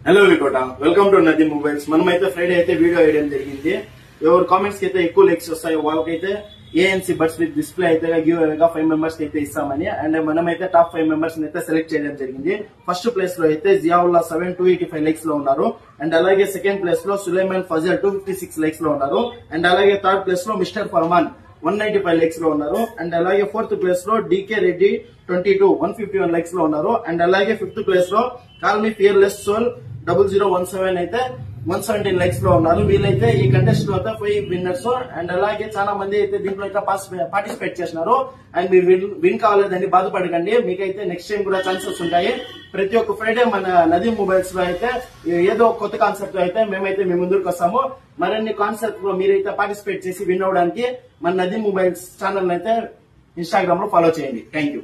Hello V Kota, welcome to నది mobiles. మనమైతే Friday అయితే వీడియో వేయడం జరిగింది. ఎవరు కామెంట్స్ కి అయితే ఎక్కువ లైక్స్ వస్తాయో వాళ్ళకైతే ANC బడ్స్ విత్ డిస్ప్లే అయితే గివ్ అవేగా 5 మెంబర్స్ అయితే ఇస్తామని. అండ్ మనమైతే టాప్ 5 మెంబర్స్ అయితే సెలెక్ట్ చేయడం జరిగింది. ఫస్ట్ ప్లేస్ లో అయితే జియావుల్లా 7 285 లైక్స్ లో ఉన్నారు. అండ్ అలాగే సెకండ్ ప్లేస్ లో సులైమాన్ ఫజల్ 256 లైక్స్ లో ఉన్నారు. అండ్ అలాగే థర్డ్ ప్లేస్ లో మిస్టర్ ఫర్మాన్ 195 లైక్స్ లో ఉన్నారు. అండ్ అలాగే ఫోర్త్ ప్లేస్ లో డీకే రెడ్డి 22 151 లైక్స్ లో ఉన్నారు. అండ్ అలాగే ఫిఫ్త్ ప్లేస్ లో కాల్మీ ఫియర్లెస్ సోల్ 0017 అయితే 117 లైక్స్ లో ఉన్నారు. వీళ్ళైతే ఈ కంటెస్ట్ లో అయితే 5 విన్నర్స్. అండ్ అలాగే చాలా మంది అయితే దీంట్లో అయితే పార్టిసిపేట్ చేసినారు. అండ్ మీరు విన్ కావాలేదని బాధపడకండి, మీకైతే నెక్స్ట్ టైం కూడా ఛాన్సెస్ ఉంటాయి. ప్రతి ఒక్క ఫ్రైడే మన నదీ మొబైల్స్ లో అయితే ఏదో కొత్త కాన్సెప్ట్ అయితే మేమైతే మీ ముందుకు వస్తాము. మరిన్ని కాన్సెప్ట్ లో మీరైతే పార్టిసిపేట్ చేసి విన్ అవడానికి మన నదీ మొబైల్స్ ఛానల్ అయితే ఇన్స్టాగ్రామ్ లో ఫాలో చేయండి. Thank you.